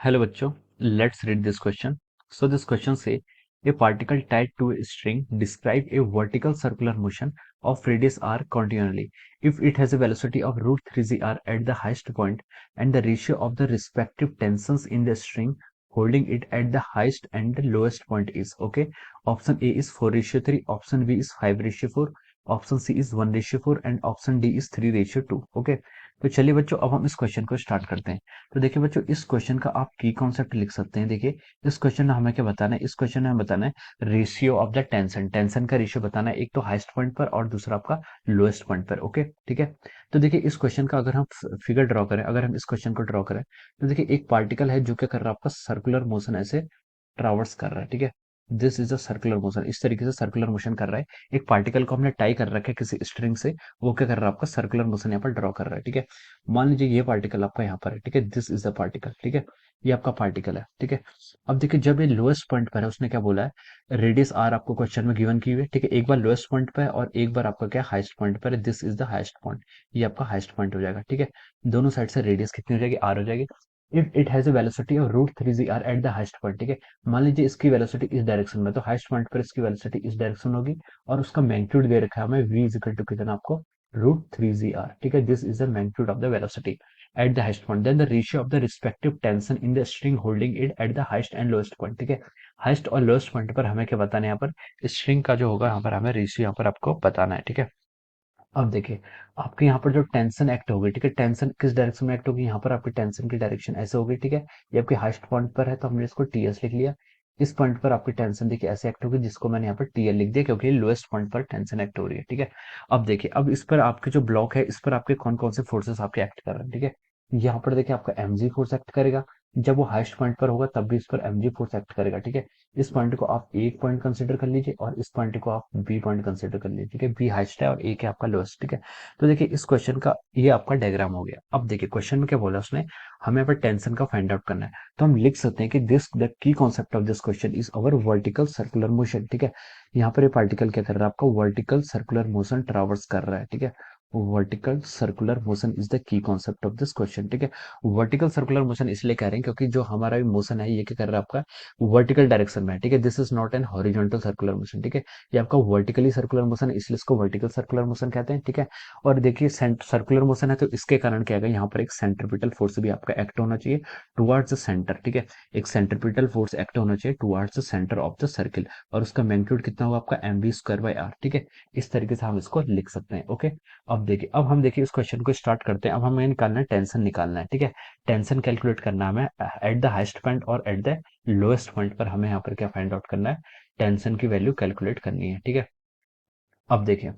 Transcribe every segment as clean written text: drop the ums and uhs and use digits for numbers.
Hello बच्चों, let's read this question. So this question say a particle tied to a string describe a vertical circular motion of radius r continually if it has a velocity of root 3 r at the highest point and the ratio of the respective tensions in the string holding it at the highest and the lowest point is okay. Option A is 4:3, option B is 5:4, option C is 1:4 and option D is 3:2. Okay, तो चलिए बच्चों अब हम इस question को start करते हैं। तो देखिए बच्चों इस क्वेश्चन का आप की कॉन्सेप्ट लिख सकते हैं। देखिए इस क्वेश्चन में हमें क्या बताना है, इस क्वेश्चन में हमें बताना है ratio of the tension, tension का रेशियो बताना है, एक तो हाईएस्ट पॉइंट पर और दूसरा आपका लोएस्ट पॉइंट पर। ओके ठीक है। तो देखिए इस क्वेश्चन का अगर हम फिगर ड्रॉ करें, अगर हम इस क्वेश्चन को ड्रॉ करें तो देखिए एक पार्टिकल है जो क्या कर रहा है, आपका सर्कुलर मोशन ऐसे ट्रावर्स कर रहा है। ठीक है, this is a circular motion, इस तरीके से सर्कुलर मोशन कर रहा है। एक पार्टिकल को हमने टाई कर रखा है किसी स्ट्रिंग से, वो क्या कर रहा है, आपका सर्कुलर मोशन यहाँ पर ड्रॉ कर रहा है। ठीक है, मान लीजिए ये पार्टिकल आपका यहाँ पर है। ठीक है, दिस इज द पार्टिकल। ठीक है, ये आपका पार्टिकल है। ठीक है, अब देखिए जब ये लोएस्ट पॉइंट पर है, उसने क्या बोला है, रेडियस आर आपको क्वेश्चन में गिवन की हुई है। ठीक है, एक बार लोएस्ट पॉइंट पर है और एक बार आपका क्या हाईएस्ट पॉइंट पर है, this is the highest point, ये आपका हाईएस्ट पॉइंट हो जाएगा। ठीक है, दोनों साइड से रेडियस कितनी हो जाएगी, आर हो जाएगी। If it has a velocity of root 3 R at the highest point. ठीक है, मान लीजिए इसकी वेलोसिटी इस डायरेक्शन में, तो हाईएस्ट पॉइंट पर इसकी वेलोसिटी इस डायरेक्शन होगी और उसका मैग्नीट्यूड दे रखा है हमें v इज इक्वल टू कितना आपको रूट 3 आर। ठीक है, this is the magnitude of the velocity at the highest point, then the ratio of the respective tension in the string holding it at the highest and lowest point. ठीक है, highest और lowest point पर हमें क्या बताना है, यहाँ पर स्ट्रिंग का जो होगा यहाँ पर हमें रेशियो यहाँ पर आपको बताना है। ठीक है, अब देखिए आपके यहाँ पर जो टेंशन एक्ट होगी, ठीक है, टेंशन किस डायरेक्शन में एक्ट होगी, यहाँ पर आपकी टेंशन की डायरेक्शन ऐसे होगी। ठीक है, ये आपके हाईएस्ट पॉइंट पर है तो हमने इसको टीएस लिख लिया। इस पॉइंट पर आपकी टेंशन देखिए ऐसे एक्ट होगी, जिसको मैंने यहाँ पर टीएल लिख दिया क्योंकि लोएस्ट पॉइंट पर टेंशन एक्ट हो रही है। ठीक है, अब देखिए अब इस पर आपके जो ब्लॉक है, इस पर आपके कौन कौन से फोर्सेस आपके एक्ट कर रहे हैं। ठीक है, यहाँ पर देखिए आपका एमजी फोर्स एक्ट करेगा, जब वो हाईएस्ट पॉइंट पर होगा तब भी इस पर एमजी फोर्स एक्ट करेगा। ठीक है, इस पॉइंट को आप एक पॉइंट कंसिडर कर लीजिए और इस पॉइंट को आप बी पॉइंट कंसिडर कर लीजिए। ठीक है, बी हाईएस्ट है और ए है आपका लोएस्ट। ठीक है, तो देखिए इस क्वेश्चन का ये आपका डायग्राम हो गया। अब देखिए क्वेश्चन में क्या बोला उसने, हमें यहाँ पर टेंशन का फाइंड आउट करना है। तो हम लिख सकते हैं कि this the key concept of this question is our vertical circular motion. ठीक है, यहाँ पर ये पार्टिकल क्या कर रहा है, आपका वर्टिकल सर्कुलर मोशन ट्रावर्स कर रहा है। ठीक है, vertical circular motion is the key concept of this question. ठीक है, वर्टिकल सर्कुलर मोशन इसलिए कह रहे हैं क्योंकि जो हमारा मोशन है ये क्या कर रहा है, आपका वर्टिकल डायरेक्शन में है। ठीक है, this is not an horizontal circular motion. ठीक है, ये आपका वर्टिकली सर्कुलर मोशन है, इसलिए इसको वर्टिकल सर्कुलर मोशन कहते हैं। ठीक है, और देखिए सर्कुलर मोशन है तो इसके कारण क्या है, यहाँ पर एक सेंट्रीपिटल फोर्स भी आपका एक्ट होना चाहिए टुवर्ड्स द सेंटर। ठीक है, एक सेंट्रीपिटल फोर्स एक्ट होना चाहिए towards the centre of the circle और उसका मैग्नीट्यूड कितना होगा आपका M V square by R. ठीक है, इस तरीके से हम इसको लिख सकते हैं। ओके, अब देखिए अब हम देखिए इस क्वेश्चन को स्टार्ट करते हैं। अब हमें निकालना है टेंशन, निकालना है। ठीक है, टेंशन कैलकुलेट करना है हमें एट द हाईएस्ट पॉइंट और एट द लोएस्ट पॉइंट पर हमें यहाँ पर क्या फाइंड आउट करना है, टेंशन की वैल्यू कैलकुलेट करनी है। ठीक है, अब देखिए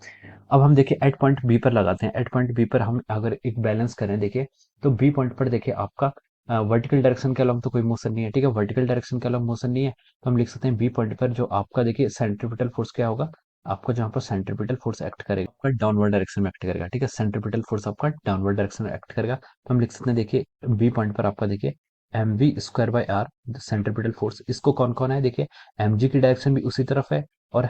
अब हम देखिए एट पॉइंट बी पर लगाते हैं। एट पॉइंट बी पर हम अगर एक बैलेंस करें देखिए, तो बी पॉइंट पर देखिए आपका वर्टिकल डायरेक्शन के अलोंग तो कोई मोशन नहीं है। ठीक है, वर्टिकल डायरेक्शन के अलोंग मोशन नहीं है तो हम लिख सकते हैं बी पॉइंट पर जो आपका देखिए सेंट्रीपिटल फोर्स क्या होगा, आपका जहाँ पर सेंट्रीपिटल फोर्स एक्ट करेगा आपका डाउनवर्ड डायरेक्शन में एक्ट करेगा। ठीक है, सेंट्रीपिटल फोर्स आपका डाउनवर्ड डायरेक्शन में एक्ट करेगा तो हम लिख सकते हैं देखिए बी पॉइंट पर आपका देखिए M V square by R centripetal force, इसको कौन कौन है देखिए, एम जी की डायरेक्शन भी उसी तरफ है और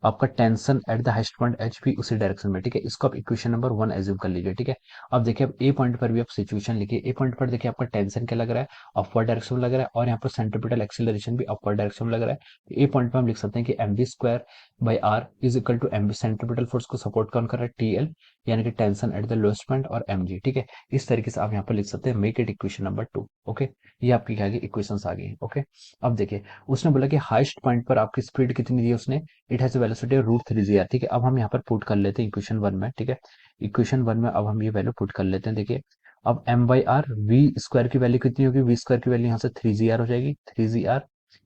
आपका tension at the highest point H भी उसी डायरेक्शन में। ठीक है, इसको आप इक्वेशन नंबर 1 एज्यूम कर लीजिए। ठीक है, अब देखिए अब ए पॉइंट पर भी आप सिचुएशन लिखिए। ए पॉइंट पर देखिए आपका टेंशन क्या लग रहा है, अपवर्ड डायरेक्शन में लग रहा है और यहाँ पर सेंट्रीपिटल एक्सीलरेशन भी अपवर्ड डायरेक्शन में लग रहा है। तो ए पॉइंट पर हम लिख सकते हैं कि M B square by R is equal to M B, centripetal force को सपोर्ट कौन कर रहा है, टी एल, यानी कि tension at the lowest point और एम जी। ठीक है, इस तरीके से आप यहाँ पर लिख सकते हैं, make it equation number 2। Okay, ये आपकी क्या इक्वेशन आ गई। ओके, अब देखिए उसने बोला कि हाईएस्ट पॉइंट पर आपकी स्पीड कितनी दी है उसने, इट हैज वेलोसिटी रूट 3 ठीक है, अब हम यहाँ पर पुट कर लेते हैं इक्वेशन 1 में। ठीक है, इक्वेशन 1 में अब हम ये वैल्यू पुट कर लेते हैं। देखिए अब M by R V square की वैल्यू कितनी होगी, वी स्क्वायर की वैल्यू यहाँ से 3 हो जाएगी। 3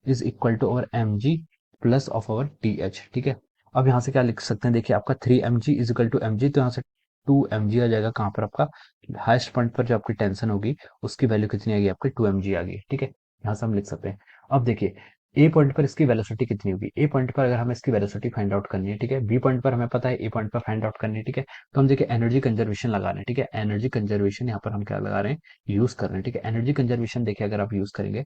is equal to our M G plus of our T H. ठीक है, अब यहाँ से क्या लिख सकते हैं देखिए आपका 3 mg is equal to M G, तो यहाँ से 2 mg आ जाएगा। कहाँ पर आपका हाईएस्ट पॉइंट पर जो आपकी टेंशन होगी उसकी वैल्यू कितनी आएगी, आपकी 2 mg आ गई। ठीक है, यहाँ से हम लिख सकते हैं। अब देखिए ए पॉइंट पर इसकी वेलोसिटी कितनी होगी, ए पॉइंट पर अगर हमें इसकी वेलोसिटी फाइंड आउट करनी है। ठीक है, बी पॉइंट पर हमें पता है, ए पॉइंट पर फाइंड आउट करनी है। ठीक है, तो हम देखिए एनर्जी कंजर्वेशन लगा रहे हैं। ठीक है, एनर्जी कंजर्वेशन यहाँ पर हम क्या लगा रहे हैं, यूज कर रहे हैं। ठीक है, एनर्जी कंजर्वेशन देखिए अगर आप यूज करेंगे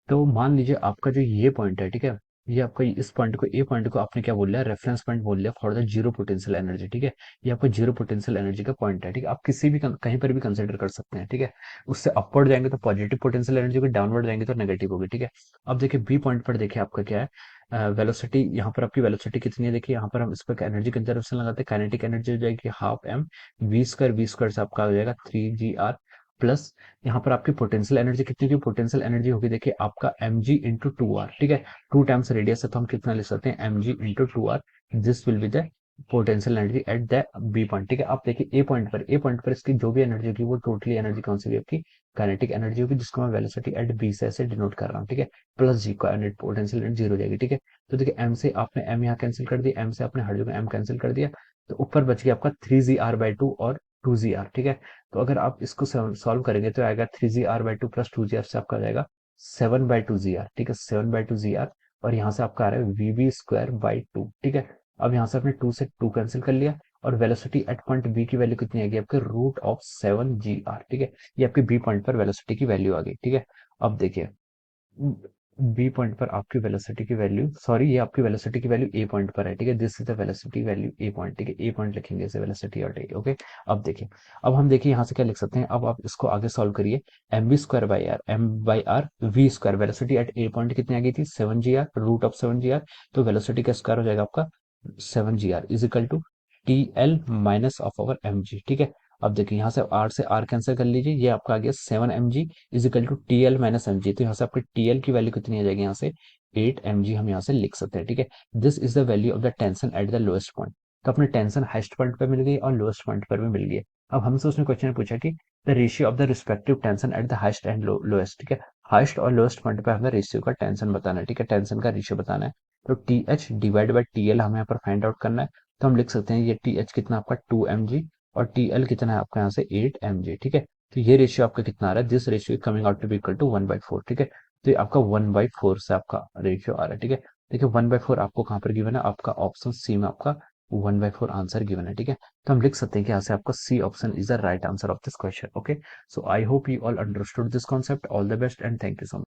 तो मान लीजिए आपका जो ये पॉइंट है, ठीक है, ये आपका इस पॉइंट को, ए पॉइंट को आपने क्या बोल लिया, रेफरेंस पॉइंट बोल लिया for the zero potential energy, ठीक है। ये आपका जीरो पोटेंशियल एनर्जी का पॉइंट है, ठीक है। आप किसी भी कहीं पर भी कंसिडर कर सकते हैं, ठीक है। उससे अपवर्ड जाएंगे तो पॉजिटिव पोटेंशियल एनर्जी होगी, डाउनवर्ड जाएंगे तो नेगेटिव होगी, ठीक है। अब देखिए बी पॉइंट पर, देखिए आपका क्या है, वेलोसिटी, यहाँ पर आपकी वेलोसिटी कितनी है, देखिए यहाँ पर हम इस पर एनर्जी कंजर्वेशन लगाते हैं, काइनेटिक एनर्जी हो जाएगी हाफ एम वी स्क्वायर से आपका हो जाएगा 3 GR प्लस यहाँ पर आपकी पोटेंशियल एनर्जी कितनी होगी, पोटेंशियल एनर्जी होगी देखिए आपका एम जी इंटू 2R, ठीक है। 2 टाइम्स रेडियस है तो हम कितना लिख सकते हैं, M G into 2R। This will be the potential energy at the B point, ठीक है। आप देखिए ए पॉइंट पर इसकी जो भी एनर्जी होगी वो टोटली एनर्जी कौन सी होगी आपकी, काइनेटिक एनर्जी होगी, जिसको मैं वेलोसिटी एट बी से ऐसे डिनोट कर रहा हूँ, ठीक है। प्लस जी का पोटेंशियल एनर्जी जीरो हो जाएगी, ठीक है। तो देखिए एम से आपने एम यहाँ कैंसिल कर दिया, एम से आपने हर जगह एम कैंसिल कर दिया, तो ऊपर बच गया आपका 3 GR/2 और 2 GR, ठीक है। तो अगर आप इसको सॉल्व करेंगे तो आएगा 3 GR/2 प्लस 2 GR से आपका आ जाएगा 7/2 GR, ठीक है, 7/2 GR। और यहाँ से आपका आ रहा है VV² बाई 2, ठीक है। अब यहाँ से आपने 2 से 2 कैंसिल कर लिया, और वेलोसिटी एट पॉइंट बी की वैल्यू कितनी आएगी आपके √7 GR, ठीक है। ये आपकी बी पॉइंट पर वेलोसिटी की वैल्यू आ गई, ठीक है। अब देखिए बी पॉइंट पर आपकी वेलोसिटी की वैल्यू, सॉरी ये आपकी वेलोसिटी की वैल्यू ए पॉइंट पर है, ठीक है। This is the velocity value A point, ठीक है। ए पॉइंट लिखेंगे इसे वेलोसिटी और ओके। अब देखिए, अब हम देखिए यहाँ से क्या लिख सकते हैं, अब आप इसको आगे सॉल्व करिए। M by R V square, velocity at A point कितनी आ गई थी, 7 GR, √7 GR। तो वेलोसिटी का स्क्वायर हो जाएगा आपका 7 GR is equal to TL minus of our M G, ठीक है। अब देखिए यहाँ से आर कैंसिल कर लीजिए, ये आपका आ गया 7 mg is equal to TL-mg। तो यहाँ से आपके TL की वैल्यू कितनी आ जाएगी, यहाँ से 8 mg हम यहाँ से लिख सकते हैं, ठीक है। This is the value of the tension at the lowest point. तो अपने टेंशन हाईएस्ट पॉइंट पर मिल गई और लोएस्ट पॉइंट पर भी मिल गई। अब हमसे उसने क्वेश्चन पूछा कि the ratio of the respective tension at the highest and lowest, ठीक है। हाईएस्ट और लोएस्ट पॉइंट पर हमें रेशियो का टेंशन बताना है, ठीक है, टेंशन का रेशियो बताना है। तो TH डिवाइड बाई TL हमें यहाँ पर फाइंड आउट करना है। तो हम लिख सकते हैं ये TH कितना आपका 2 mg और TL कितना है आपका यहाँ से 8 mg, ठीक है। तो ये रेशियो आपका कितना आ रहा है, this ratio coming out to be equal to 1/4, ठीक है। तो ये आपका 1/4 से आपका रेशियो आ रहा है, ठीक है। देखिए 1/4 आपको कहाँ पर गिवन है, आपका ऑप्शन सी में आपका 1/4 आंसर गिवन है, ठीक है। तो हम लिख सकते हैं कि यहाँ से आपका C option is the right answer of this question, okay. So I hope you all understood this concept. All the best and thank you so much.